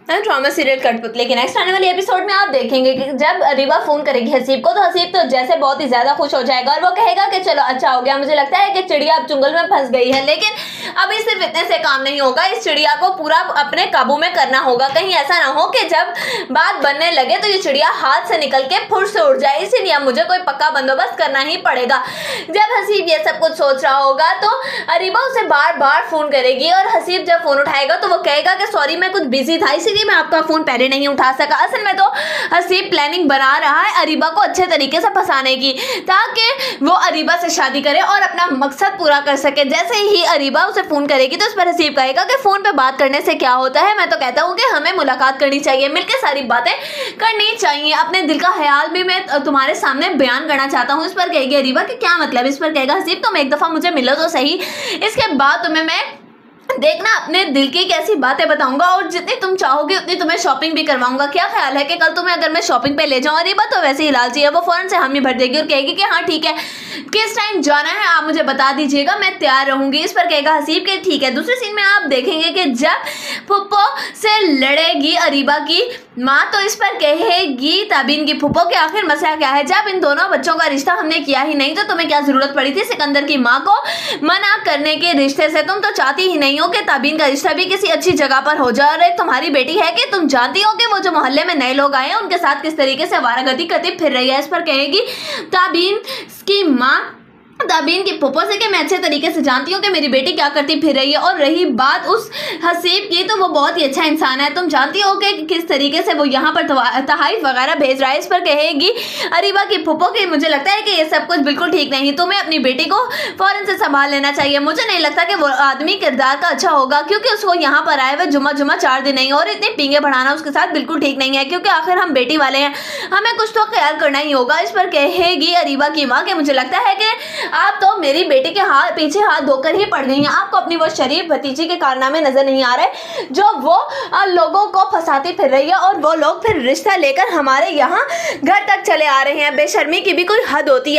Drama serial कठपुतली के next आने वाले एपिसोड में आप देखेंगे कि जब अरीबा फोन करेगी हसीब को, तो हसीब तो जैसे बहुत ही ज्यादा खुश हो जाएगा और वो कहेगा कि चलो अच्छा हो गया, मुझे लगता है कि चिड़िया अब चुंगल में फंस गई है। लेकिन अभी सिर्फ इतने से काम नहीं होगा, इस चिड़िया को पूरा अपने काबू में करना होगा। कहीं ऐसा ना हो कि जब बात बनने लगे तो ये चिड़िया हाथ से निकल के फुट से उड़ जाए, इसीलिए मुझे कोई पक्का बंदोबस्त करना ही पड़ेगा। जब हसीब ये सब कुछ सोच रहा होगा तो अरीबा उसे बार बार फोन करेगी और हसीब जब फोन उठाएगा तो वो कहेगा कि सॉरी मैं कुछ बिजी था, इसीलिए मैं आपका फोन पहले नहीं उठा सका। असल में तो हसीब प्लानिंग बना रहा है अरीबा को अच्छे तरीके से फंसाने की, ताकि वो अरीबा से शादी करे और अपना मकसद पूरा कर सके। जैसे ही अरीबा उसे फोन करेगी तो उस पर हसीब कहेगा कि फोन पे बात करने से क्या होता है, मैं तो कहता हूँ कि हमें मुलाकात करनी चाहिए, मिलकर सारी बातें करनी चाहिए, अपने दिल का ख्याल भी मैं तुम्हारे सामने बयान करना चाहता हूँ। इस पर कहेगी अरीबा कि क्या मतलब। इस पर कहेगा हसीब तुम एक दफा मुझे मिलो तो सही, इसके बाद तुम्हें मैं देखना अपने दिल की कैसी बातें बताऊंगा और जितनी तुम चाहोगे उतनी तुम्हें शॉपिंग भी करवाऊंगा। क्या ख्याल है कि कल तुम्हें अगर मैं शॉपिंग पे ले जाऊं। अरीबा तो वैसे ही लालची है, वो फौरन से हामी भर देगी और कहेगी कि हाँ ठीक है, किस टाइम जाना है आप मुझे बता दीजिएगा, मैं तैयार रहूंगी। इस पर कहेगा हसीब के ठीक है। दूसरे सीन में आप देखेंगे कि जब फुप्पो से लड़ेगी अरीबा की माँ तो इस पर कहेगी ताबीन की फुप्पो कि आखिर मसला क्या है, जब इन दोनों बच्चों का रिश्ता हमने किया ही नहीं तो तुम्हें क्या जरूरत पड़ी थी सिकंदर की माँ को मना करने के रिश्ते से। तुम तो चाहती ही नहीं हो कि ताबीन का रिश्ता भी किसी अच्छी जगह पर हो जाए। और एक तुम्हारी बेटी है कि तुम जानती हो कि वो जो मोहल्ले में नए लोग आए हैं उनके साथ किस तरीके से आवारागर्दी करती फिर रही है। इस पर कहेगी ताबीन की माँ ताबीन की फुप्पो से कि मैं अच्छे तरीके से जानती हूँ कि मेरी बेटी क्या करती फिर रही है। और रही बात उस हसीब की तो वो बहुत ही अच्छा इंसान है, तुम जानती हो कि किस तरीके से वो यहाँ पर तहाइफ वगैरह भेज रहा है। इस पर कहेगी अरीबा की फुप्पो कि मुझे लगता है कि ये सब कुछ बिल्कुल ठीक नहीं, तुम्हें अपनी बेटी को फौरन से संभाल लेना चाहिए। मुझे नहीं लगता कि वो आदमी किरदार का अच्छा होगा, क्योंकि उसको यहाँ पर आए हुए जुम्मा 4 दिन नहीं और इतने पींगे बढ़ाना उसके साथ बिल्कुल ठीक नहीं है, क्योंकि आखिर हम बेटी वाले हैं, हमें कुछ तो ख्याल करना ही होगा। इस पर कहेगी अरीबा की माँ कि मुझे लगता है कि आप तो मेरी बेटी के पीछे हाथ धोकर ही पड़ गई हैं, आपको अपनी वो शरीफ भतीजी के कारनामे नजर नहीं आ रहे जो वो लोगों को फंसाती फिर रही है और वो लोग फिर रिश्ता लेकर हमारे यहाँ घर तक चले आ रहे हैं। बेशर्मी की भी कोई हद होती है।